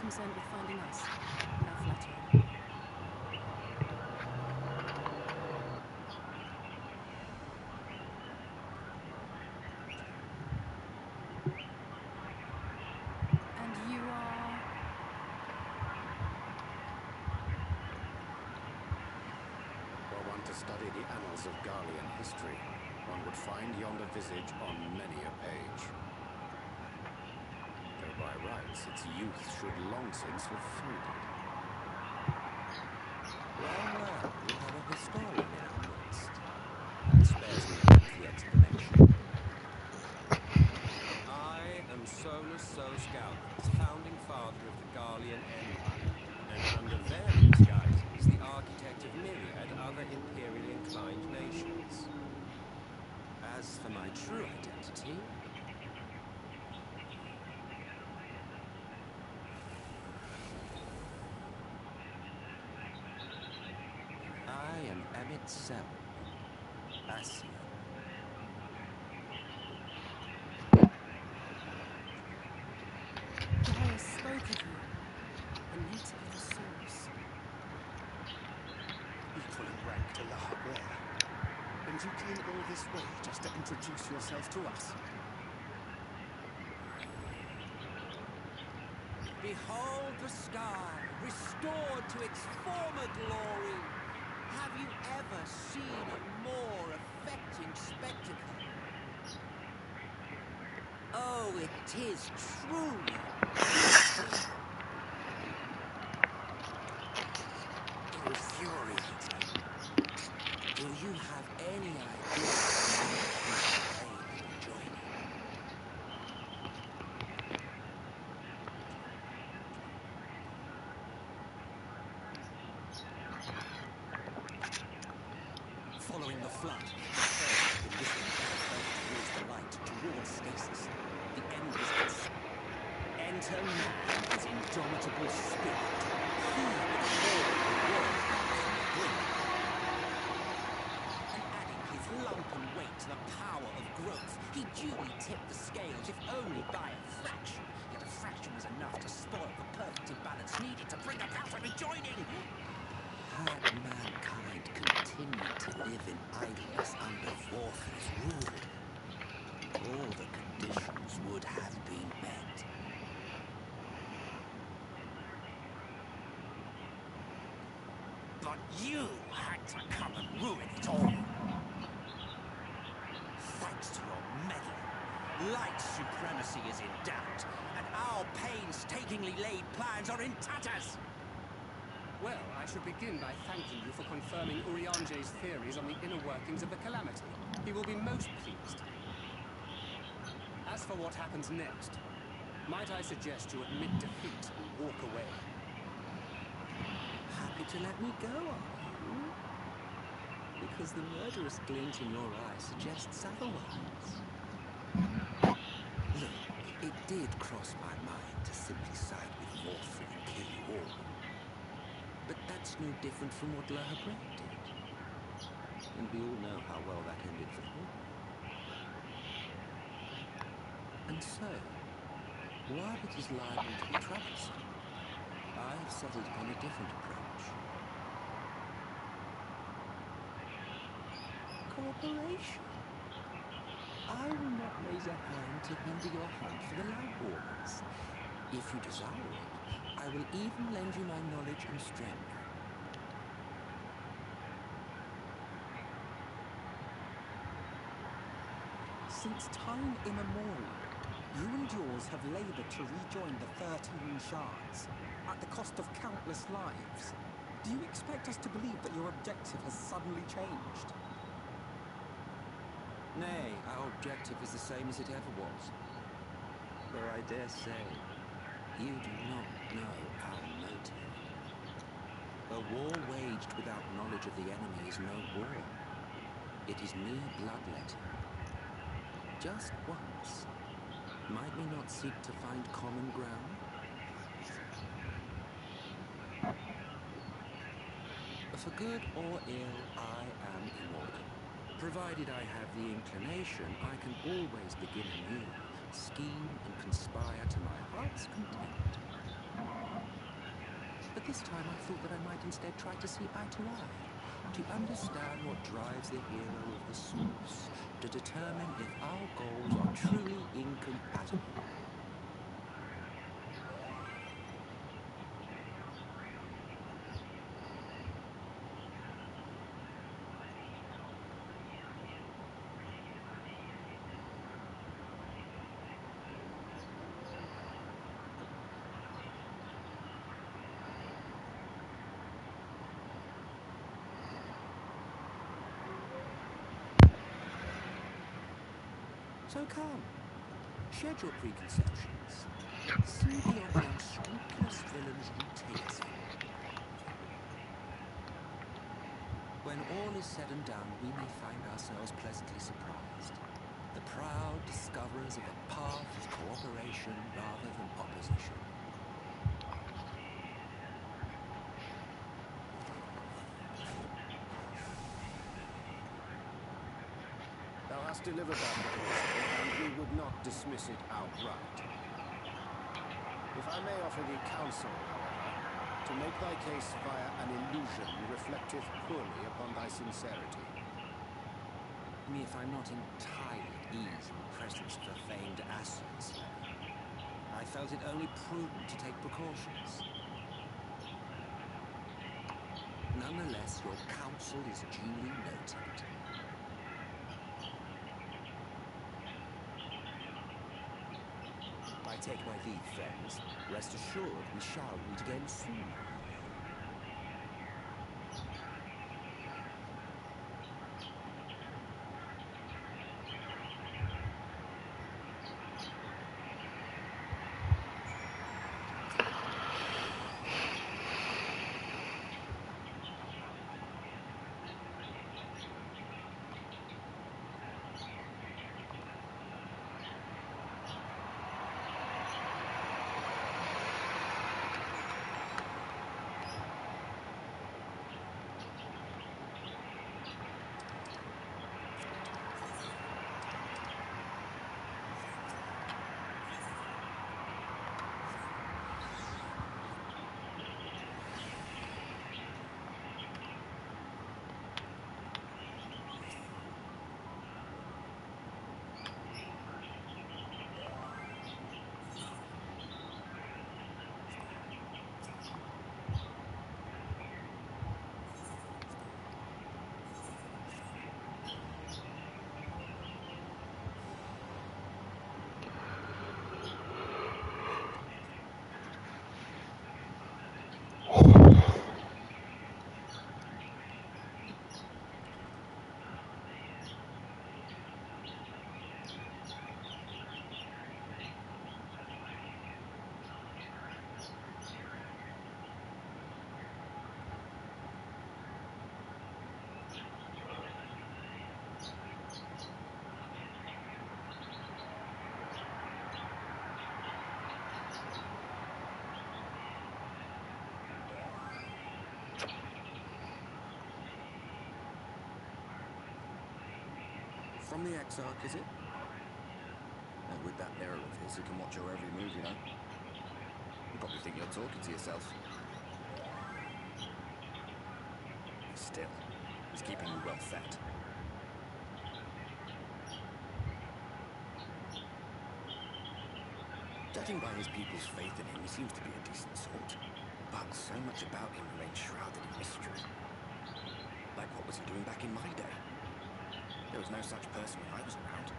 concerned with finding us. How flattering. And you are... Were one to study the annals of Garlean history, one would find yonder visage on many a page. Though by rights its youth should long since have faded. Well, we have a historian in our midst. That spares me a lengthy explanation. I am Solus Sosgalbus, founding father of the Garlean Empire, and under various guises, the architect of myriad other imperially inclined nations. As for my true identity, I am Emmett Selm, Ascian. Darius spoke of you. A native of the source. Equal in rank to La Habrea. And you came all this way just to introduce yourself to us? Behold the sky, restored to its former glory. Have you ever seen a more affecting spectacle? Oh, it is truly beautiful. Infuriating. Do you have any idea how many people may be joining? Following the flood, the first in this empire fell towards the light, towards stasis. The end was at sight. Enter man, his indomitable spirit. He would haul the world back from the brink. And adding his lumpen weight to the power of growth, he duly tipped the scales, if only by a fraction. Yet a fraction was enough to spoil the perfect imbalance needed to bring about a rejoining. Had mankind continued to live in idleness under Vorfa's rule, all the conditions would have been met. But you had to come and ruin it all. Thanks to your meddling, light supremacy is in doubt, and our painstakingly laid plans are in tatters. Well, I should begin by thanking you for confirming Urianger's theories on the inner workings of the Calamity. He will be most pleased. As for what happens next, might I suggest you admit defeat and walk away? Happy to let me go, are you? Because the murderous glint in your eye suggests otherwise. Look, it did cross my mind to simply side with Vorfa and kill you all. But that's no different from what La Habrea did. And we all know how well that ended for him. And so, while it is liable to be troublesome, I have settled upon a different approach. Cooperation. I will not raise a hand to hinder your hunt for the light organs. If you desire it, I will even lend you my knowledge and strength. Since time immemorial, you and yours have labored to rejoin the 13 shards, at the cost of countless lives. Do you expect us to believe that your objective has suddenly changed? Nay, our objective is the same as it ever was. Though I dare say, you do not know our motive. A war waged without knowledge of the enemy is no war. It is mere bloodletting. Just once, might we not seek to find common ground? For good or ill, I am immortal. Provided I have the inclination, I can always begin anew, scheme and conspire to my heart's content. But this time I thought that I might instead try to see eye to eye, to understand what drives the hero of the source, to determine if our goals are truly incompatible. So come, shed your preconceptions. See beyond the unscrupulous villains you take us for. When all is said and done, we may find ourselves pleasantly surprised. The proud discoverers of a path of cooperation rather than opposition. Thou hast delivered that proposal, and we would not dismiss it outright. If I may offer thee counsel, however, to make thy case via an illusion reflective poorly upon thy sincerity. Me if I'm not entirely at ease in the presence of a famed Ashen Slayer. I felt it only prudent to take precautions. Nonetheless, your counsel is duly noted. I take my leave, friends. Rest assured we shall meet again soon. From the Exarch, is it? And with that mirror of his, he can watch your every move, you know. You probably think you're talking to yourself. Still, he's keeping you well fed. Judging by his people's faith in him, he seems to be a decent sort. But so much about him remains shrouded in mystery. Like what was he doing back in my day? There was no such person when I was around.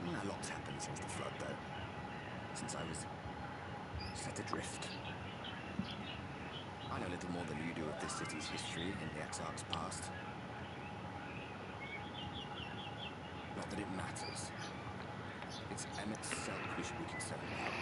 A lot's happened since the flood, though. Since I was set adrift. I know little more than you do of this city's history and the Exarch's past. Not that it matters. It's Emmett Selk we should be concerned about.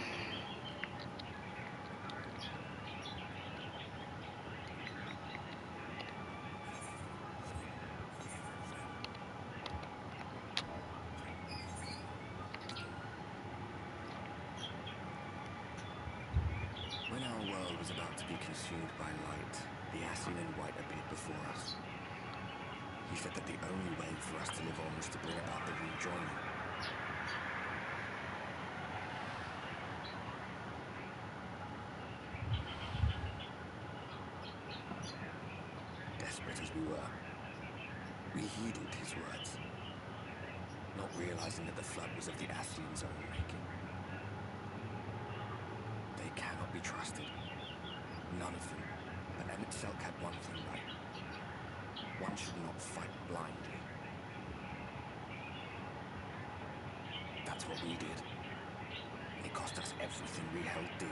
When our world was about to be consumed by light, the Ashen White appeared before us. He said that the only way for us to live on was to bring about the rejoining. desperate as we were, we heeded his words, not realizing that the flood was of the Ascians' own making. They cannot be trusted. None of them. But Emet-Selch had one thing right. One should not fight blindly. That's what we did. It cost us everything we held dear.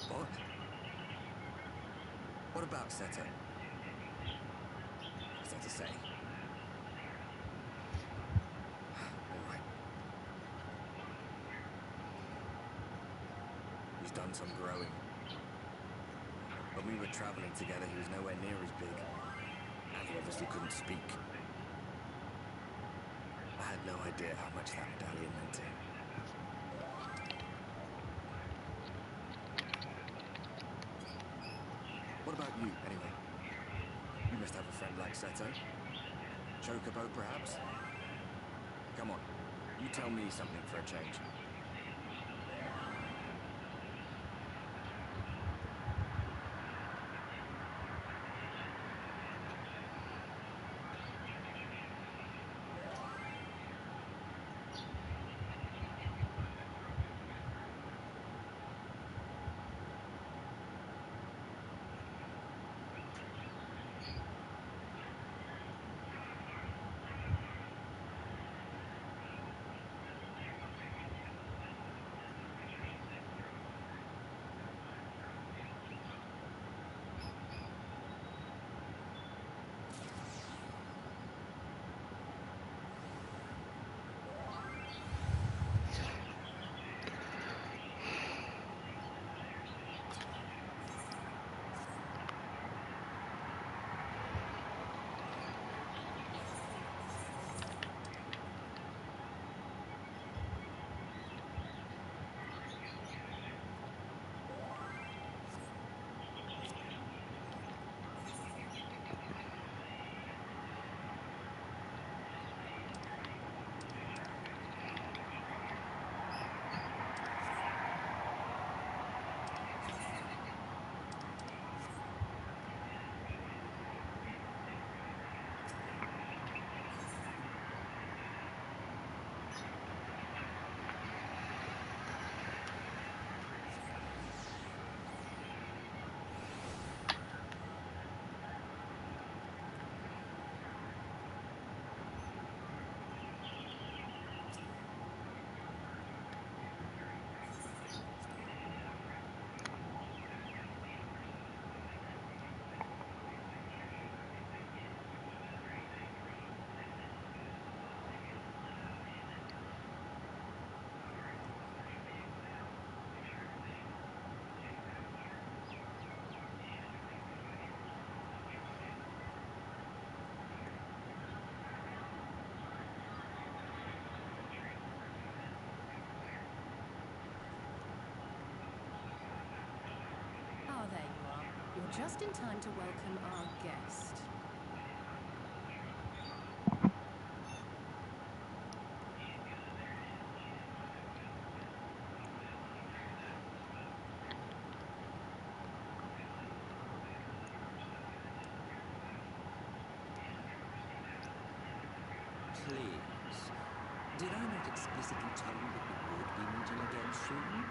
What? What about Seto? What's that to say? All right. He's done some growing. When we were traveling together, he was nowhere near as big. And he obviously couldn't speak. I had no idea how much that medallion meant to him. What about you, anyway? You must have a friend like Seto. Chocobo, perhaps? Come on, you tell me something for a change. There you are. You're just in time to welcome our guest. Please. Did I not explicitly tell you that we would be meeting again soon?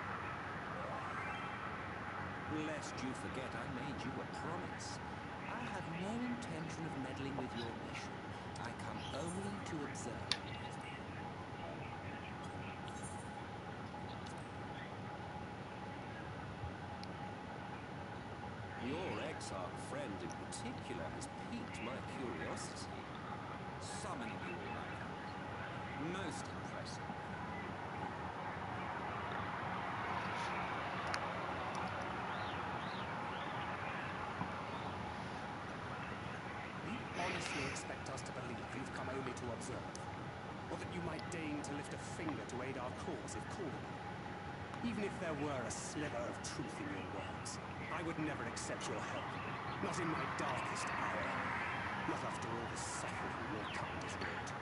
Lest you forget, I made you a promise. I have no intention of meddling with your mission. I come only to observe. Your exiled friend in particular has piqued my curiosity. Summoning you all like that. Most impressive. You honestly expect us to believe you've come only to observe? or that you might deign to lift a finger to aid our cause if called upon. Even if there were a sliver of truth in your words, I would never accept your help. Not in my darkest hour. Not after all the suffering your kind has wrought.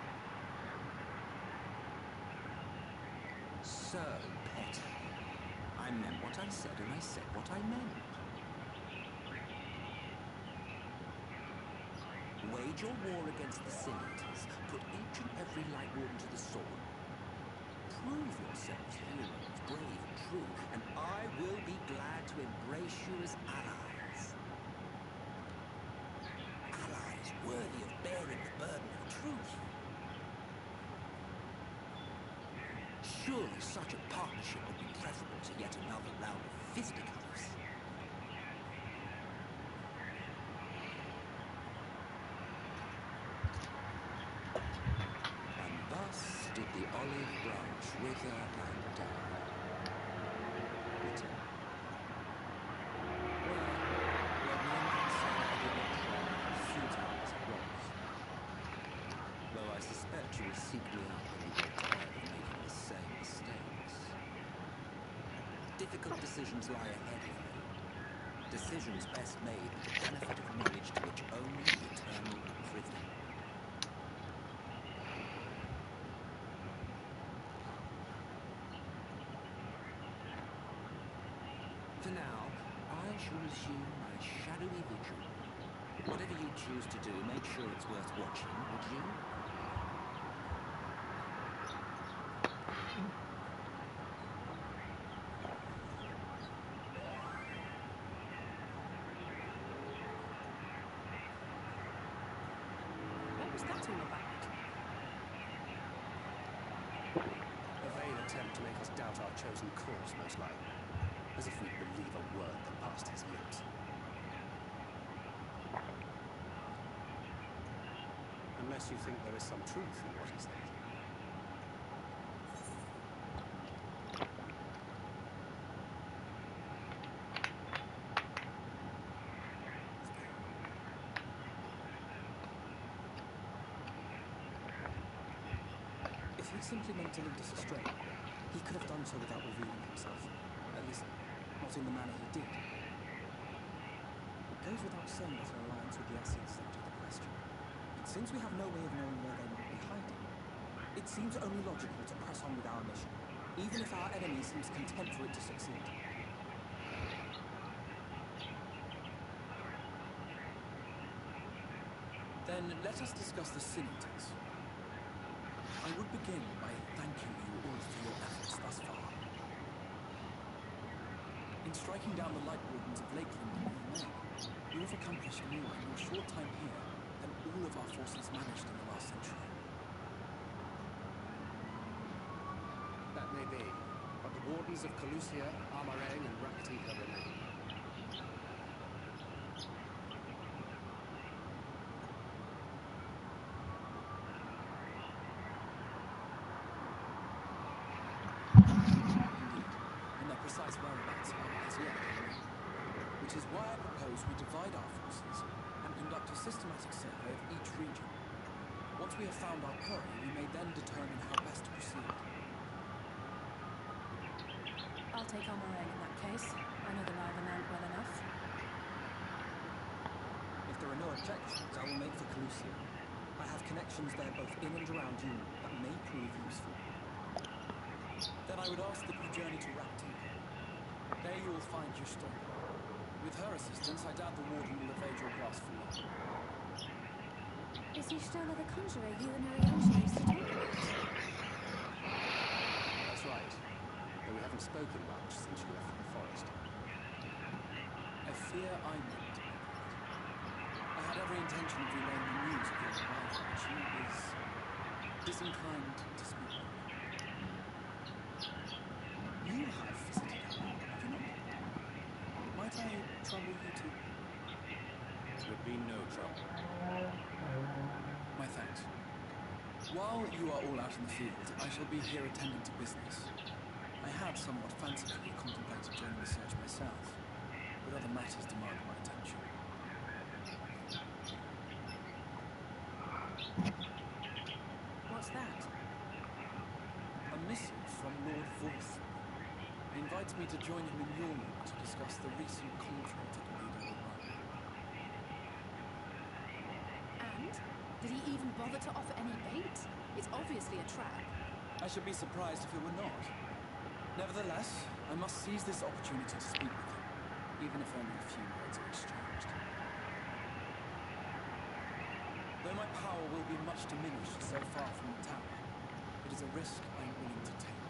So, pet, I meant what I said and I said what I meant. Wage your war against the Sin Eaters, put each and every Light Warden to the sword. Prove yourselves heroes, brave and true, and I will be glad to embrace you as allies. Allies worthy of bearing the burden of truth. Surely such a partnership would be preferable to yet another round of fisticuffs. And thus did the olive branch wither and die. Bitter. Well, let no man say I did not try, futile as it was. Though I suspect you will seek me out when you grow tired of making the same mistakes. Difficult decisions lie ahead of you. Decisions best made with the benefit of knowledge to which only the eternal are privy. For now, I shall resume my shadowy vigil. Whatever you choose to do, make sure it's worth watching, would you? What was that all about? A vain attempt to make us doubt our chosen course, most likely. As if we'd believe a word that passed his lips. Unless you think there is some truth in what he said. If he simply meant to lead us astray, he could have done so without revealing himself. At least, not in the manner he did. It goes without saying that an alliance with the Ascians is out of the question. But since we have no way of knowing where they might be hiding, it seems only logical to press on with our mission, even if our enemy seems content for it to succeed. Then let us discuss the Sin Eaters. I would begin by thanking you all for your efforts thus far. In striking down the Light Wardens of Lakeland and Moulin, you have accomplished more in your short time here than all of our forces managed in the last century. That may be, but the Wardens of Calusia, Armarang, and Raktika remain. And their precise whereabouts are as yet unknown. Which is why I propose we divide our forces and conduct a systematic survey of each region. Once we have found our quarry, we may then determine how best to proceed. I'll take Armarang in that case. I know the lie of the land well enough. If there are no objections, I will make for Calusia. I have connections there both in and around you that may prove useful. Then I would ask that you journey to Raktika. There you will find Justine. With her assistance, I doubt the Warden will evade your grasp for long. Is Ishtola the conjurer you and Urianger used to talk about? That's right. Though we haven't spoken much since you left the forest. I fear I meant. I had every intention of relaying the news of your arrival, but she is disinclined to speak with me. You have visited her, have you not? Might I trouble you to... Would be no trouble. My thanks. While you are all out in the field, I shall be here attending to business. I had somewhat fancifully contemplated joining the search myself, but other matters demand my attention. What's that? invites me to join him in Yulman to discuss the recent conflict at Leader Run. And? Did he even bother to offer any bait? It's obviously a trap. I should be surprised if it were not. Nevertheless, I must seize this opportunity to speak with him, even if only a few words are exchanged. Though my power will be much diminished so far from the tower, it is a risk I am willing to take.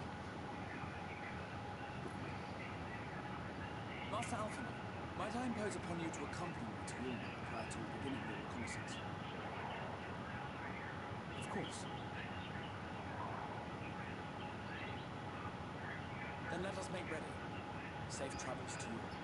Master Alphinaud, might I impose upon you to accompany me to Yulman prior to beginning your reconnaissance? Of course. Then let us make ready. Safe travels to you.